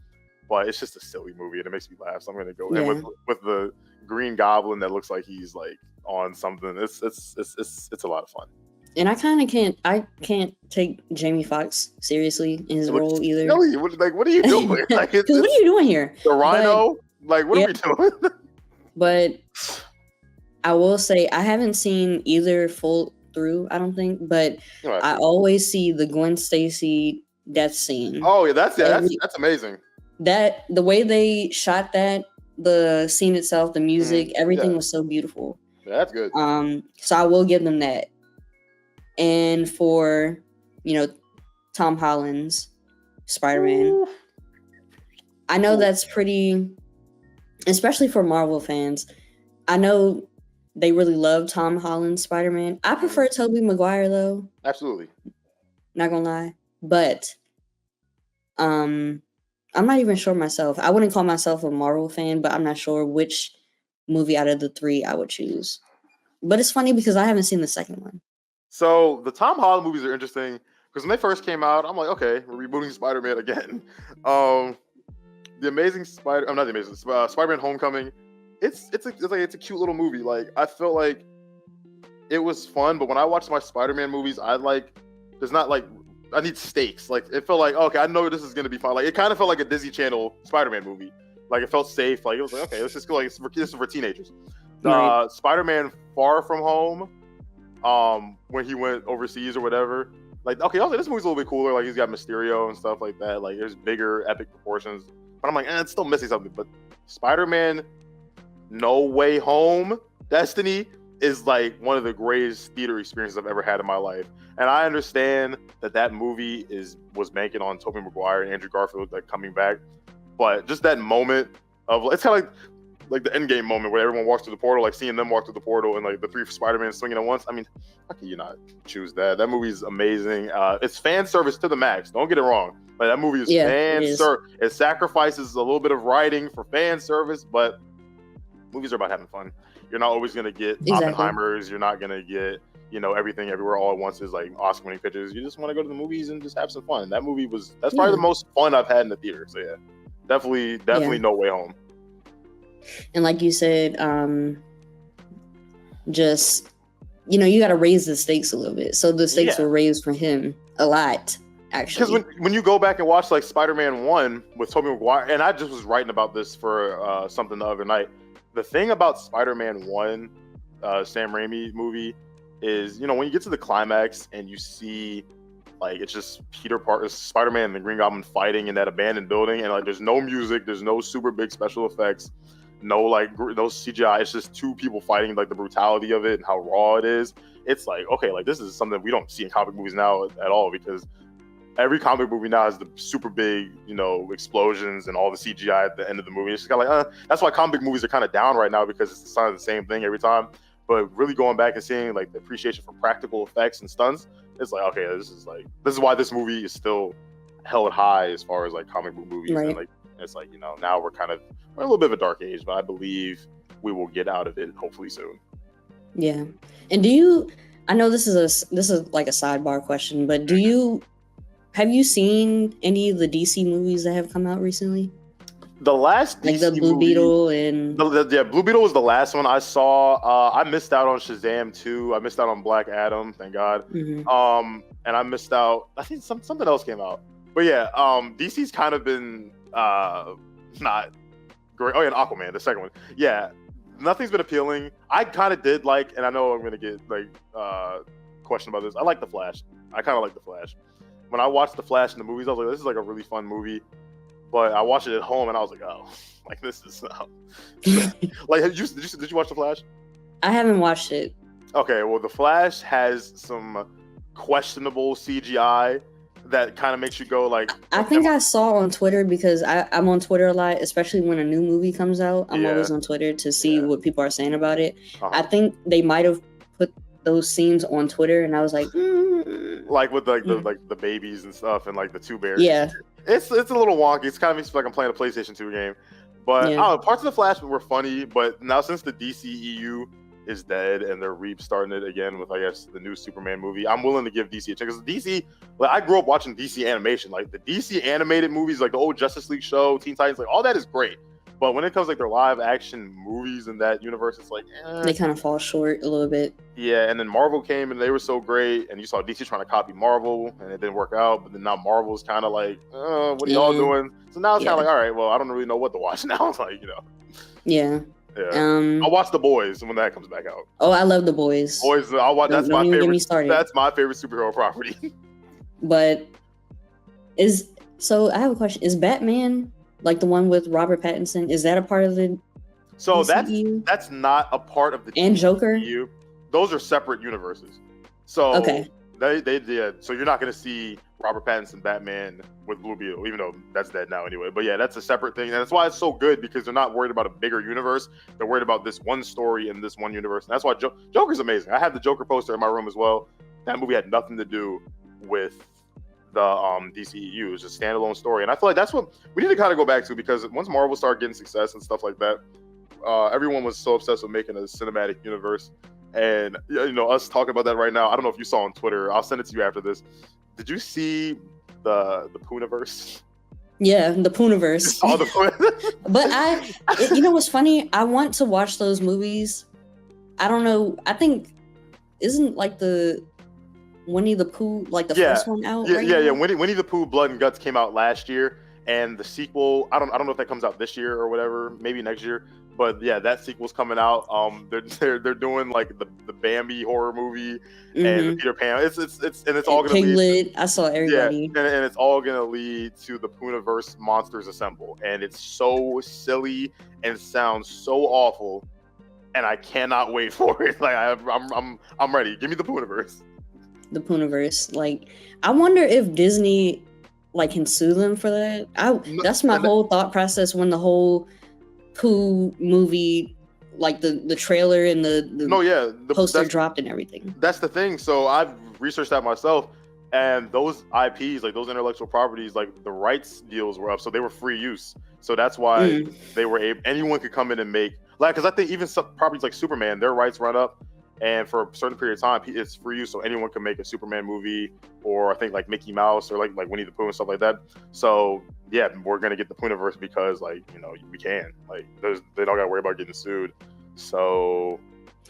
Speaker 2: but it's just a silly movie and it makes me laugh. So I'm gonna go and with the Green Goblin that looks like he's like on something. It's a lot of fun.
Speaker 6: And I can't take Jamie Foxx seriously in his role either.
Speaker 2: Silly. What are you doing? Like,
Speaker 6: Because what are you doing here?
Speaker 2: The Rhino? What are we doing?
Speaker 6: But I will say I haven't seen either full through, I don't think, but I always see the Gwen Stacy death scene.
Speaker 2: Oh yeah, that's amazing.
Speaker 6: That the way they shot that, the scene itself, the music, everything was so beautiful.
Speaker 2: Yeah, that's good.
Speaker 6: So I will give them that. And for, Tom Holland's Spider-Man, I know that's pretty, especially for Marvel fans. I know they really love Tom Holland's Spider-Man. I prefer Tobey Maguire though.
Speaker 2: Absolutely.
Speaker 6: Not gonna lie. But I'm not even sure myself. I wouldn't call myself a Marvel fan, but I'm not sure which movie out of the 3 I would choose. But it's funny because I haven't seen the second one.
Speaker 2: So the Tom Holland movies are interesting Because when they first came out, I'm like, okay, we're rebooting Spider-Man again. The Amazing Spider, I'm not the Amazing Spider-Man: Homecoming. It's a cute little movie. Like I felt like it was fun, but when I watch my Spider-Man movies, there's not like I need stakes. Like it felt like okay, I know this is gonna be fun. Like it kind of felt like a Disney Channel Spider-Man movie. Like it felt safe. Like it was like okay, let's just go. Like this is for teenagers.
Speaker 6: Right.
Speaker 2: Spider-Man: Far From Home, when he went overseas or whatever. Like okay, I was like, this movie's a little bit cooler. Like he's got Mysterio and stuff like that. Like there's bigger, epic proportions. But I'm like, it's still missing something. But Spider-Man: No Way Home, Destiny is like one of the greatest theater experiences I've ever had in my life. And I understand that movie was banking on Tobey Maguire and Andrew Garfield like coming back. But just that moment of it's kind of like the Endgame moment where everyone walks through the portal, like seeing them walk through the portal and like the 3 Spider-Man swinging at once. I mean, how can you not choose that? That movie's amazing. It's fan service to the max. Don't get it wrong. Like that movie is fan service. It sacrifices a little bit of writing for fan service, but movies are about having fun. You're not always gonna get Oppenheimers. You're not gonna get Everything Everywhere All at Once is like Oscar-winning pictures. You just want to go to the movies and just have some fun. That movie that's probably the most fun I've had in the theater. So yeah, definitely No Way Home.
Speaker 6: And like you said, just you got to raise the stakes a little bit. So the stakes were raised for him a lot, actually.
Speaker 2: Because when you go back and watch like Spider-Man 1 with Tobey Maguire, and I just was writing about this for something the other night. The thing about Spider-Man 1, Sam Raimi movie, is when you get to the climax and you see like it's just Peter Parker, Spider-Man, and the Green Goblin fighting in that abandoned building, and like there's no music, there's no super big special effects. No CGI. It's just 2 people fighting, like the brutality of it and how raw it is. It's like, okay, like this is something we don't see in comic movies now at all, because every comic movie now has the super big, explosions and all the CGI at the end of the movie. It's just kind of like, that's why comic movies are kind of down right now, because it's kind of the same thing every time. But really going back and seeing like the appreciation for practical effects and stunts, it's like, okay, this is why this movie is still held high as far as like comic book movies.
Speaker 6: Right.
Speaker 2: And like, it's like, now we're a little bit of a dark age, but I believe we will get out of it hopefully soon.
Speaker 6: Yeah. And I know this is like a sidebar question, but have you seen any of the DC movies that have come out recently?
Speaker 2: The last DC
Speaker 6: like the Blue
Speaker 2: movie,
Speaker 6: Beetle and
Speaker 2: Blue Beetle was the last one I saw. I missed out on Shazam 2. I missed out on Black Adam, thank God.
Speaker 6: Mm-hmm.
Speaker 2: And I missed out. I think something else came out. But yeah, DC's kind of been not great. Oh yeah, and Aquaman, the second one. Yeah, nothing's been appealing. I kind of did like, and I know I'm gonna get like questioned about this. I like the Flash. I kind of like the Flash. When I watched the Flash in the movies, I was like, this is like a really fun movie. But I watched it at home and I was like, oh, like this is like did you watch the Flash?
Speaker 6: I haven't watched it.
Speaker 2: Okay, well the Flash has some questionable CGI that kind of makes you go like,
Speaker 6: I think I saw on Twitter, because I'm on Twitter a lot, especially when a new movie comes out. I'm always on Twitter to see what people are saying about it. I think they might have put those scenes on Twitter, and I was like,
Speaker 2: like with like the babies and stuff, and like the 2 bears.
Speaker 6: Yeah,
Speaker 2: it's a little wonky. It's kind of makes me like I'm playing a PlayStation 2 game. But I don't know, parts of the Flash were funny. But now since the DCEU is dead and they're restarting it again with, I guess, the new Superman movie, I'm willing to give DC a chance. Because DC, like I grew up watching DC animation, like the DC animated movies, like the old Justice League show, Teen Titans, like all that is great. But when it comes like their live action movies in that universe, it's like
Speaker 6: they kind of fall short a little bit.
Speaker 2: Yeah, and then Marvel came and they were so great, and you saw DC trying to copy Marvel, and it didn't work out. But then now Marvel's kind of like, what are y'all doing? So now it's kind of like, all right, well, I don't really know what to watch now. It's like,
Speaker 6: Yeah.
Speaker 2: I'll watch The Boys when that comes back out.
Speaker 6: Oh, I love The Boys.
Speaker 2: Boys, I'll watch. That's my favorite.
Speaker 6: Get me started.
Speaker 2: That's my favorite superhero property.
Speaker 6: But I have a question. Is Batman, like the one with Robert Pattinson, is that a part of the
Speaker 2: So
Speaker 6: DCU?
Speaker 2: that's not a part of the
Speaker 6: and Joker.
Speaker 2: DCU. Those are separate universes. So
Speaker 6: okay,
Speaker 2: they did. So you're not going to see Robert Pattinson Batman with Blue Beetle, even though that's dead now anyway. But yeah, that's a separate thing, and that's why it's so good, because they're not worried about a bigger universe. They're worried about this one story in this one universe, and that's why Joker's amazing. I have the Joker poster in my room as well. That movie had nothing to do with the DCEU. It was just a standalone story, and I feel like that's what we need to kind of go back to, because once Marvel started getting success and stuff like that, everyone was so obsessed with making a cinematic universe. And us talking about that right now, I don't know if you saw on Twitter, I'll send it to you after this. Did you see the Pooniverse?
Speaker 6: Yeah, the Pooniverse.
Speaker 2: All the
Speaker 6: But you know what's funny? I want to watch those movies. I don't know. I think isn't like the Winnie the Pooh like the first one out?
Speaker 2: Yeah,
Speaker 6: right
Speaker 2: yeah,
Speaker 6: now?
Speaker 2: yeah. Winnie the Pooh Blood and Guts came out last year, and the sequel, I don't know if that comes out this year or whatever, maybe next year. But yeah, that sequel's coming out. They're doing like the Bambi horror movie and the Peter Pan. It's all gonna
Speaker 6: Piglet.
Speaker 2: lead.
Speaker 6: I saw everybody.
Speaker 2: Yeah, and it's all gonna lead to the Pooniverse Monsters Assemble, and it's so silly and sounds so awful, and I cannot wait for it. Like I'm ready. Give me the Pooniverse.
Speaker 6: The Pooniverse. Like, I wonder if Disney like can sue them for that. That's my whole thought process when the whole Pooh movie, like the trailer and the poster dropped and everything.
Speaker 2: That's the thing. So I've researched that myself, and those IPs, like those intellectual properties, like the rights deals were up, so they were free use. So that's why they were able. Anyone could come in and make, like, because I think even some properties like Superman, their rights run up, and for a certain period of time, it's free use. So anyone can make a Superman movie, or I think like Mickey Mouse or like Winnie the Pooh and stuff like that. So yeah, we're gonna get the Pooniverse because we can. Like, they don't gotta worry about getting sued. So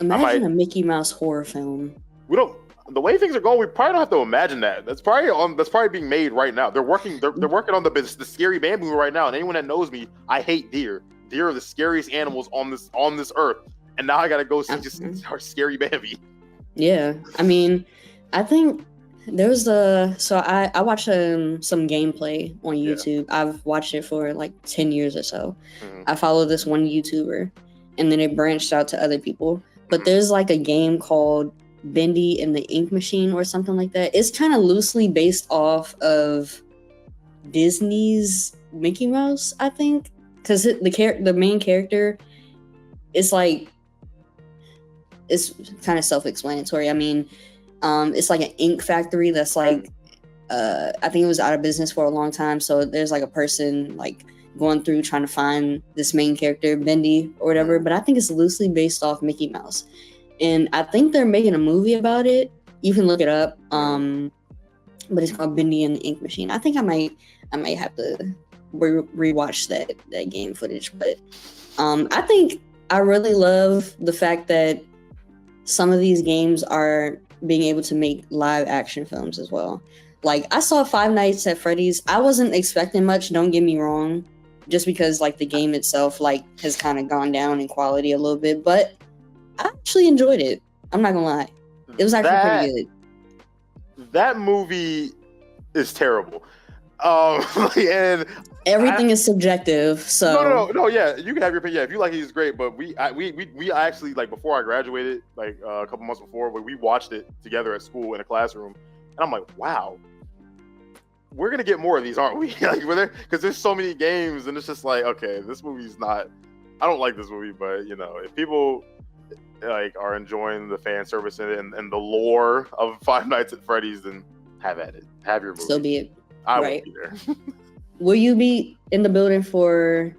Speaker 6: imagine a Mickey Mouse horror film.
Speaker 2: We don't. The way things are going, we probably don't have to imagine that. That's probably being made right now. They're working on the scary Bambi movie right now. And anyone that knows me, I hate deer. Deer are the scariest animals on this earth. And now I gotta go see just our scary Bambi.
Speaker 6: Yeah, I mean, I think there's I watched some gameplay on YouTube. I've watched it for like 10 years or so. I follow this one YouTuber, and then it branched out to other people. But there's like a game called Bendy and the Ink Machine or something like that. It's kind of loosely based off of Disney's Mickey Mouse, I think, because the main character is like, it's kind of self-explanatory. I mean, it's like an ink factory that's like, I think it was out of business for a long time. So there's like a person like going through trying to find this main character, Bendy or whatever. But I think it's loosely based off Mickey Mouse. And I think they're making a movie about it. You can look it up. But it's called Bendy and the Ink Machine. I think I might have to rewatch that game footage. But I think I really love the fact that some of these games are being able to make live action films as well. Like, I saw Five Nights at Freddy's. I wasn't expecting much, don't get me wrong, just because like the game itself like has kind of gone down in quality a little bit, but I actually enjoyed it. I'm not gonna lie. It was actually pretty good.
Speaker 2: That movie is terrible. And
Speaker 6: everything is subjective. So
Speaker 2: no. Yeah, you can have your opinion. Yeah, if you like it, it's great. But we actually, like, before I graduated, like a couple months before, we watched it together at school in a classroom, and I'm like, wow, we're gonna get more of these, aren't we? Like, because there's so many games, and it's just like, okay, this movie's not. I don't like this movie, but if people like are enjoying the fan service and the lore of Five Nights at Freddy's, then have at it. Have your movie.
Speaker 6: So be it.
Speaker 2: I won't be there.
Speaker 6: Will you be in the building for,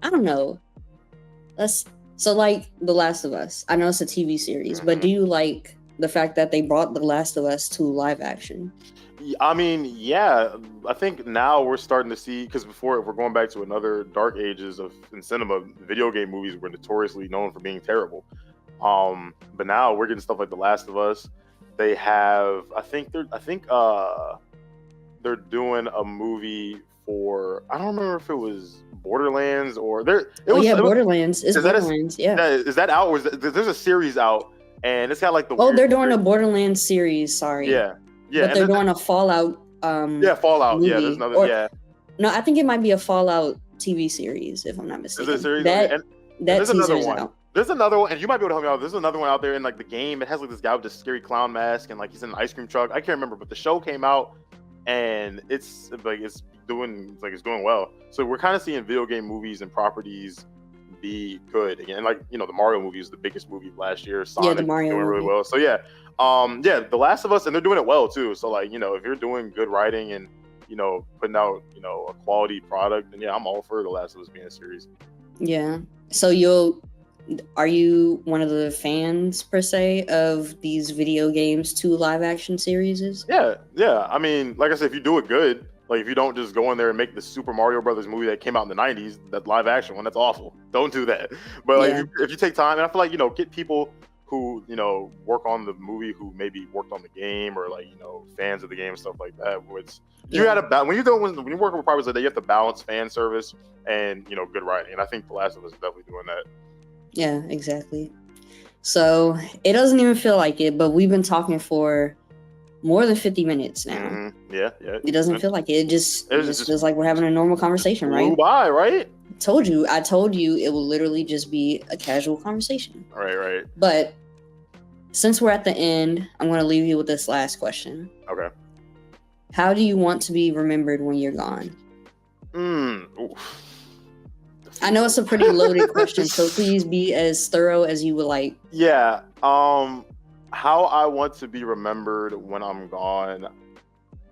Speaker 6: I don't know. So like The Last of Us. I know it's a TV series, but do you like the fact that they brought The Last of Us to live action?
Speaker 2: I mean, yeah. I think now we're starting to see, because before, we're going back to another dark ages in cinema. Video game movies were notoriously known for being terrible. But now we're getting stuff like The Last of Us. They have, I think they're doing a movie for, I don't remember if it was Borderlands or
Speaker 6: Borderlands. It's Borderlands.
Speaker 2: Is that out? Or there's a series out, and it's got like
Speaker 6: they're doing a Borderlands series. Sorry.
Speaker 2: Yeah.
Speaker 6: But they're doing a Fallout.
Speaker 2: Fallout.
Speaker 6: Movie.
Speaker 2: Yeah, there's another.
Speaker 6: No, I think it might be a Fallout TV series, if I'm not mistaken.
Speaker 2: Is it a series?
Speaker 6: That
Speaker 2: there's another
Speaker 6: teaser's
Speaker 2: one.
Speaker 6: out.
Speaker 2: There's another one, and you might be able to help me out. There's another one out there in like the game. It has like this guy with this scary clown mask, and like he's in an ice cream truck. I can't remember, but the show came out, and it's doing well. So we're kind of seeing video game movies and properties be good again. Like, the Mario movie is the biggest movie of last year. Sonic
Speaker 6: the Mario
Speaker 2: doing really
Speaker 6: movie.
Speaker 2: well. So The Last of Us, and they're doing it well too. So like, if you're doing good writing and putting out a quality product, then I'm all for The Last of Us being a series.
Speaker 6: Yeah. So you'll are you one of the fans per se of these video games to live action series?
Speaker 2: Yeah. I mean, like I said, if you do it good, like if you don't just go in there and make the Super Mario Brothers movie that came out in the '90s, that live action one, that's awful. Don't do that. But like if you take time, and I feel like get people who work on the movie who maybe worked on the game or like fans of the game and stuff like that. Which you gotta when you're working with properties like that, you have to balance fan service and good writing. And I think The Last of Us is definitely doing that.
Speaker 6: Yeah, exactly. So it doesn't even feel like it, but we've been talking for more than 50 minutes now.
Speaker 2: Mm-hmm. Yeah.
Speaker 6: It doesn't feel like it. It just feels like we're having a normal conversation, right?
Speaker 2: Flew by, right?
Speaker 6: I told you it will literally just be a casual conversation.
Speaker 2: Right.
Speaker 6: But since we're at the end, I'm going to leave you with this last question.
Speaker 2: Okay.
Speaker 6: How do you want to be remembered when you're gone? I know it's a pretty loaded question, so please be as thorough as you would like.
Speaker 2: Yeah. How I want to be remembered when I'm gone,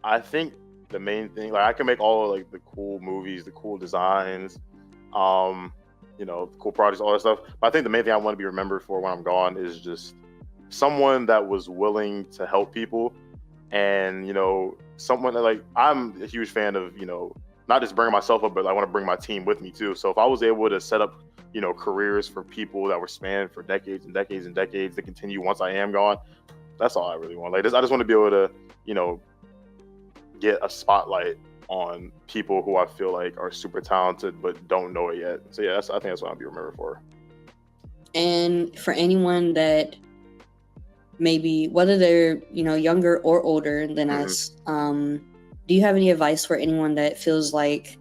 Speaker 2: I think the main thing, like I can make all of like the cool movies, the cool designs, cool projects, all that stuff. But I think the main thing I want to be remembered for when I'm gone is just someone that was willing to help people, and someone that, like, I'm a huge fan of not just bringing myself up, but I want to bring my team with me too. So if I was able to set up careers for people that were spanned for decades and decades and decades to continue once I am gone, that's all I really want. Like, I just want to be able to get a spotlight on people who I feel like are super talented but don't know it yet. So yeah, I think that's what I'll be remembered for.
Speaker 6: And for anyone that maybe, whether they're younger or older than us, do you have any advice for anyone that feels like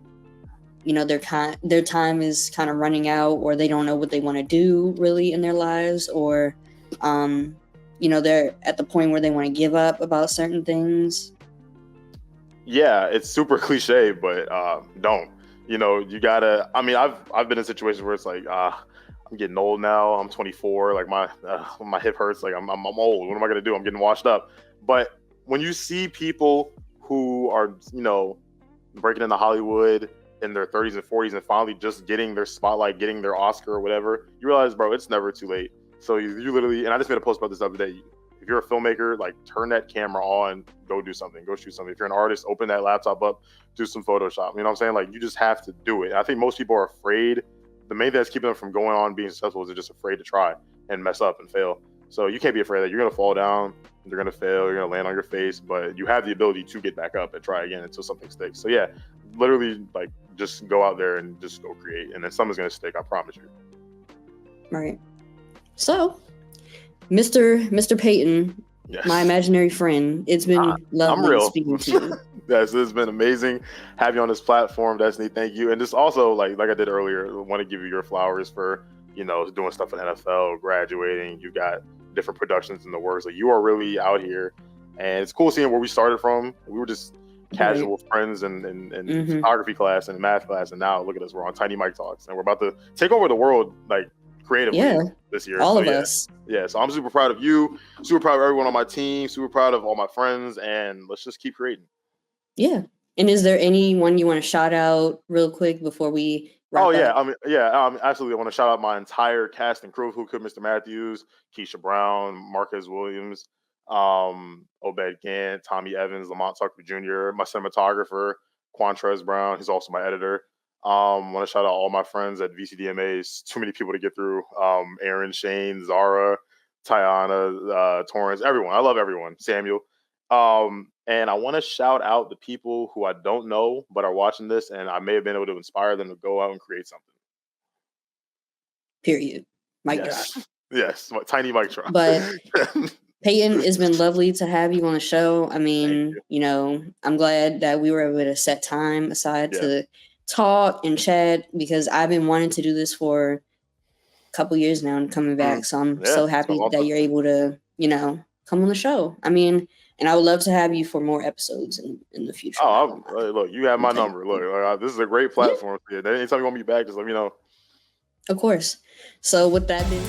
Speaker 6: their time is kind of running out, or they don't know what they want to do really in their lives, or they're at the point where they want to give up about certain things?
Speaker 2: Yeah, it's super cliche, but don't. You gotta. I mean, I've been in situations where it's like, I'm getting old now. I'm 24. Like my hip hurts. Like I'm old. What am I gonna do? I'm getting washed up. But when you see people who are breaking into Hollywood in their 30s and 40s and finally just getting their spotlight, getting their Oscar or whatever, you realize, bro, it's never too late. So you literally, and I just made a post about this the other day. If you're a filmmaker, like, turn that camera on, go do something, go shoot something. If you're an artist, open that laptop up, do some Photoshop. You know what I'm saying? Like, you just have to do it. And I think most people are afraid. The main thing that's keeping them from going on being successful is they're just afraid to try and mess up and fail. So you can't be afraid that you're going to fall down, you're going to fail, you're going to land on your face, but you have the ability to get back up and try again until something sticks. So yeah, literally, like, just go out there and just go create, and then something's going to stick, I promise you.
Speaker 6: Right. So, Mr. Payton,
Speaker 2: yes,
Speaker 6: my imaginary friend, it's been lovely speaking to you.
Speaker 2: Yes, it's been amazing having you on this platform, Destiny. Thank you. And just also, like I did earlier, I want to give you your flowers for doing stuff in NFL, graduating. You got different productions in the works. Like, you are really out here, and it's cool seeing where we started from. We were just casual friends in photography class and math class, and now look at us, we're on Tiny Mic Talks, and we're about to take over the world, like, creatively this year.
Speaker 6: All of us.
Speaker 2: Yeah, so I'm super proud of you, super proud of everyone on my team, super proud of all my friends, and let's just keep creating.
Speaker 6: Yeah. And is there anyone you want to shout out real quick before we wrap up?
Speaker 2: Absolutely. I want to shout out my entire cast and crew, who could Mr. Matthews, Keisha Brown, Marquez Williams, Obed Gant, Tommy Evans, Lamont Tucker Jr., my cinematographer, Quantrez Brown, he's also my editor. I want to shout out all my friends at VCDMAs. Too many people to get through. Aaron, Shane, Zara, Tiana, Torrance, everyone. I love everyone. Samuel. And I want to shout out the people who I don't know but are watching this, and I may have been able to inspire them to go out and create something.
Speaker 6: Period. Mic drop.
Speaker 2: Yes, tiny mic drop.
Speaker 6: But Payton, it's been lovely to have you on the show. I mean, I'm glad that we were able to set time aside to talk and chat, because I've been wanting to do this for a couple years now and coming back. So I'm so happy that you're able to, come on the show. I mean, and I would love to have you for more episodes in the future.
Speaker 2: Look, you have my number. Look, this is a great platform. Yeah. Anytime you want me back, just let me know.
Speaker 6: Of course. So with that being